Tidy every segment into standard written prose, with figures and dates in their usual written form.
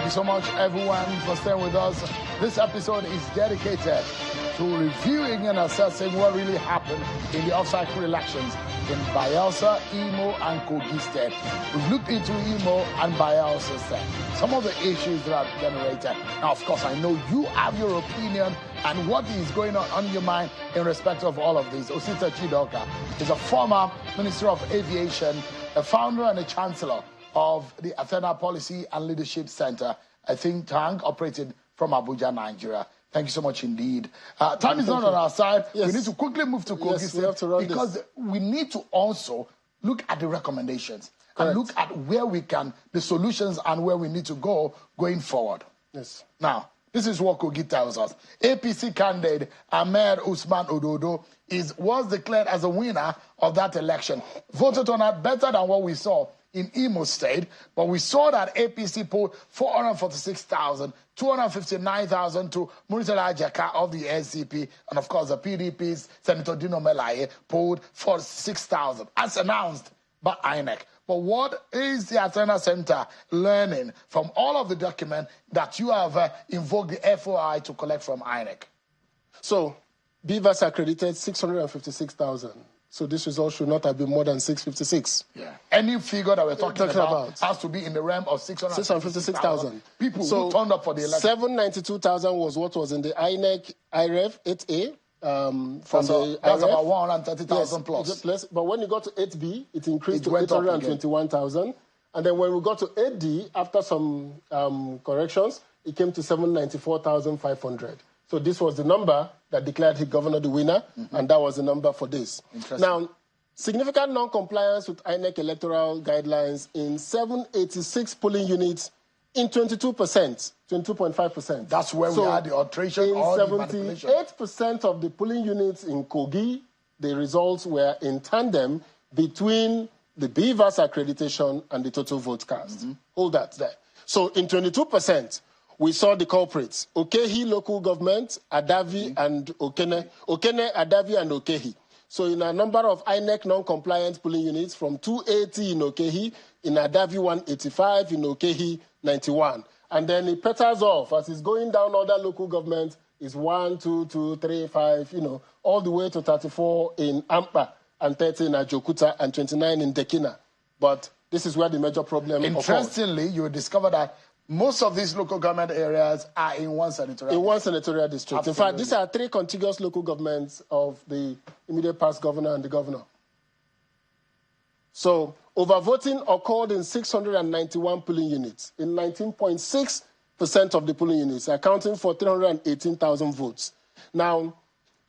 Thank you so much, everyone, for staying with us. This episode is dedicated to reviewing and assessing what really happened in the off-cycle elections in Bayelsa, Imo, and Kogi State. We've looked into Imo and Bayelsa State, some of the issues that are generated. Now, of course, I know you have your opinion and what is going on your mind in respect of all of this. Osita Chidoka is a former Minister of Aviation, a founder and a chancellor of the Athena Policy and Leadership Center, a think tank operated from Abuja, Nigeria. Thank you so much indeed. Time is not on our side. Yes. We need to quickly move to Kogi State because we need to also look at the recommendations. Correct. And look at where we can, the solutions and where we need to go going forward. Yes. Now, this is what Kogi tells us. APC candidate Ahmed Usman Ododo was declared as a winner of that election. Voter turnout better than what we saw in Imo State, but we saw that APC polled 446,000, 259,000 to Murtala Jaka of the NCP, and of course the PDP's Senator Dino Melaye polled 46,000, as announced by INEC. But what is the Athena Center learning from all of the documents that you have invoked the FOI to collect from INEC? So, BVAS accredited 656,000. So this result should not have been more than 656. Yeah. Any figure that we're talking about has to be in the realm of 656,000 people who turned up for the election. 792,000 was what was in the INEC IREF 8A. That's about 130,000 plus. But when you got to 8B, it increased to 821,000. And then when we got to 8D, after some corrections, it came to 794,500. So this was the number that declared the governor the winner, and that was the number for this. Now, significant non-compliance with INEC electoral guidelines in 786 polling units in 22%, 22.5%. That's where we had the alteration or the manipulation. 78% of the polling units in Kogi, the results were in tandem between the BVAS accreditation and the total vote cast. Hold that there. So in 22%, we saw the culprits, Okehi local government, Adavi and Okene, Adavi and Okehi. So in a number of INEC non-compliant polling units, from 280 in Okehi, in Adavi 185, in Okehi 91. And then it peters off as it's going down other local governments, is 1, 2, 2, 3, 5, all the way to 34 in Ampa, and 30 in Ajokuta, and 29 in Dekina. But this is where the major problem occurs. Interestingly, you will discover that most of these local government areas are in one senatorial district. In one senatorial district. Absolutely. In fact, these are 3 contiguous local governments of the immediate past governor and the governor. So, overvoting occurred in 691 polling units, in 19.6% of the polling units, accounting for 318,000 votes. Now,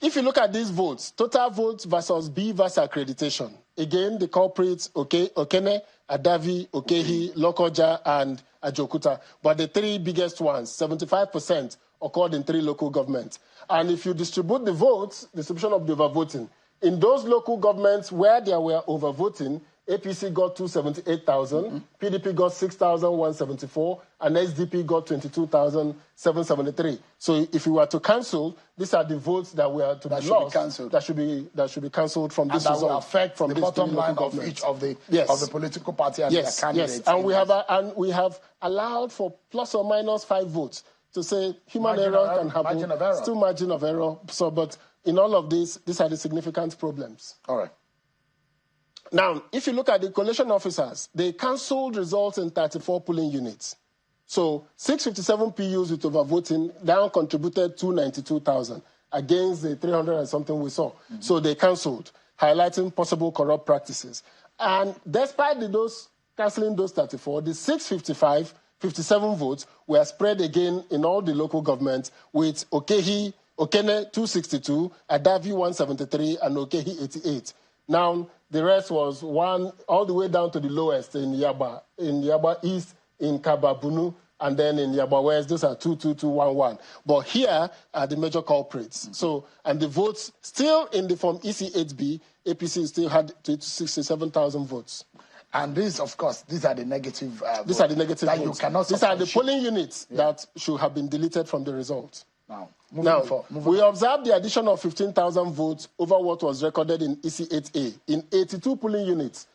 if you look at these votes, total votes versus BVAS accreditation, again, the culprits, Okene, Adavi, Okehi, Lokoja, and Ajokuta. But the 3 biggest ones, 75%, occurred in 3 local governments. And if you distribute the votes, distribution of the overvoting, in those local governments where there were overvoting, APC got 278,000, PDP got 6,174, and SDP got 22,773. So if you were to cancel, these are the votes that were to be lost, that should be cancelled from this result. And that will affect from the bottom line of each of the political party and their candidates. Yes, and we have allowed for plus or minus 5 votes to say human error can happen. Margin of error. Still margin of error. So, but in all of this, these are the significant problems. All right. Now, if you look at the collation officers, they cancelled results in 34 polling units. So 657 PUs with overvoting now contributed 292,000 against the 300 and something we saw. So they cancelled, highlighting possible corrupt practices. And despite those cancelling those 34, the 57 votes were spread again in all the local governments with Okene 262, Adavi 173, and Okehi 88. Now, the rest was one all the way down to the lowest in Yaba East, in Kababunu, and then in Yaba West. Those are 22211. But here are the major culprits. So, and the votes still in the form EC8B, APC still had 67,000 votes. And these, of course, these are the negative votes. These are the negative that votes. You cannot these are the polling units that should have been deleted from the results. Now, we observed the addition of 15,000 votes over what was recorded in EC8A in 82 polling units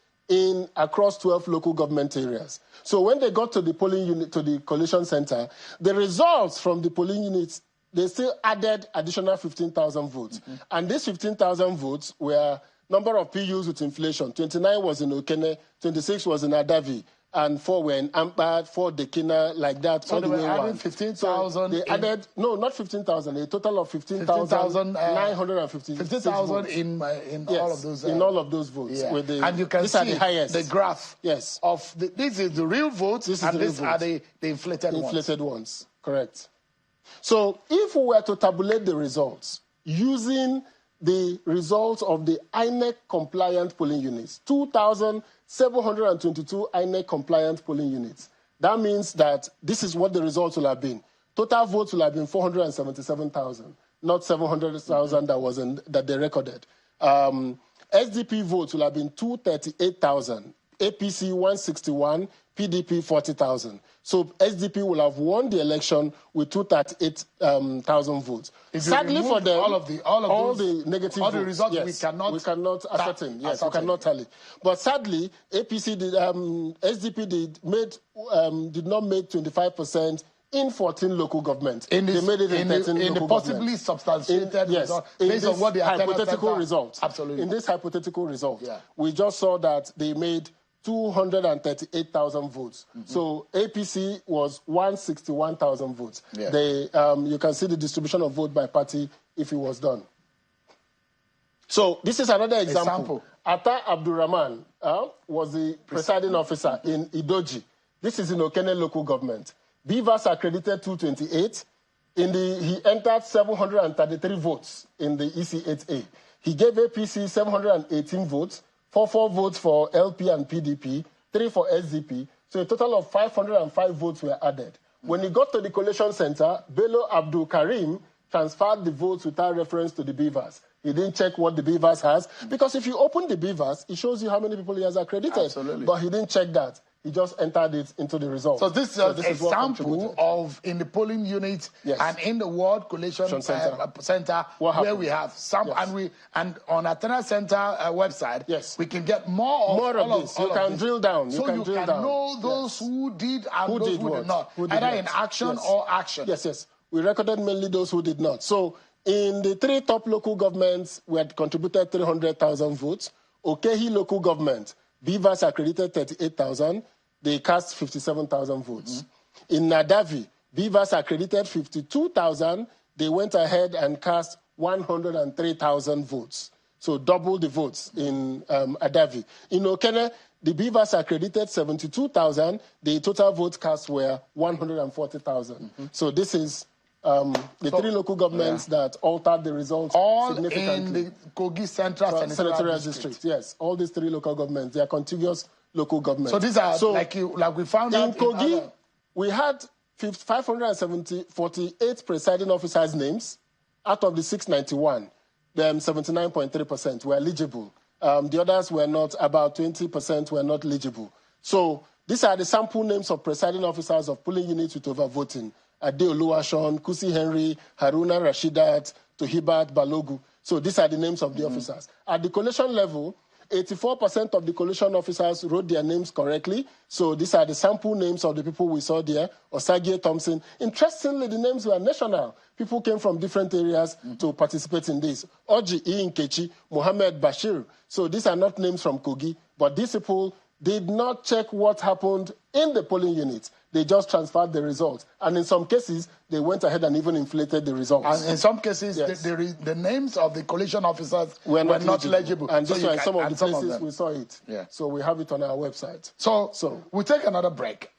across 12 local government areas. So when they got to the polling unit, to the collation center, the results from the polling units, they still added additional 15,000 votes. And these 15,000 votes were number of PUs with inflation. 29 was in Okene, 26 was in Adavi, and 4 were in Ampa, 4 Dekina, like that. So they were adding 15,000. So they added, no, not 15,000, a total of 15,950. 15,000 in all of those. In all of those votes. Yeah. With the, and you can see the highest. The graph. Yes. Of this is the real votes, these are the inflated ones. Inflated ones, correct. So if we were to tabulate the results using the results of the INEC compliant polling units, 2,722 INEC compliant polling units. That means that this is what the results will have been. Total votes will have been 477,000, not 700,000 that they recorded. SDP votes will have been 238,000, APC 161, PDP 40,000. So SDP will have won the election with 238,000 votes. Sadly for them, all the negative votes, results, yes, we cannot ascertain. Yes, we cannot tally. But sadly, APC did, SDP did not make 25% in 14 local governments. They made it in 13 local the possibly substantiated result, based on what the hypothetical result. Absolutely. In this hypothetical result, we just saw that they made 238,000 votes. So APC was 161,000 votes. Yeah. You can see the distribution of vote by party if it was done. So this is another example. Atta Abdurrahman was the presiding officer in Idoji. This is in Okene local government. Beavers accredited 228. He entered 733 votes in the EC8A. He gave APC 718 votes. 4 votes for LP and PDP, 3 for SDP. So a total of 505 votes were added. When he got to the collation center, Bello Abdul Karim transferred the votes without reference to the Beavers. He didn't check what the Beavers has. Because if you open the Beavers, it shows you how many people he has accredited. Absolutely. But he didn't check that. He just entered it into the result. So this is an example of in the polling unit and in the World Collation Center where we have some, and on Athena Center website, we can get more of this. You can drill down. So you can know those who did and those who did not, either in action or action. Yes. We recorded mainly those who did not. So in the 3 top local governments, we had contributed 300,000 votes. Okehi local government, Beavers accredited 38,000. They cast 57,000 votes. In Nadavi, Beavers accredited 52,000. They went ahead and cast 103,000 votes. So double the votes in Adavi. In Okene, the Beavers accredited 72,000. The total votes cast were 140,000. So this is the 3 local governments that altered the results significantly. All in the Kogi Central Senatorial District. Yes, all these 3 local governments, they are contiguous local governments. So these are, like we found out in Kogi, we had 548 presiding officers' names. Out of the 691, 79.3% were eligible. The others were not, about 20% were not eligible. So these are the sample names of presiding officers of polling units with overvoting. Ade Oluwaseun, Kusi Henry, Haruna Rashidat, Tohibat Balogu. So these are the names of the officers. At the collation level, 84% of the collation officers wrote their names correctly. So these are the sample names of the people we saw there. Osagie Thompson. Interestingly, the names were national. People came from different areas to participate in this. Oji Nkechi, Mohammed Bashir. So these are not names from Kogi, but these people did not check what happened in the polling unit. They just transferred the results. And in some cases, they went ahead and even inflated the results. And in some cases, the names of the collation officers were not legible. And just in some of the places, we saw it. So we have it on our website. So we'll take another break.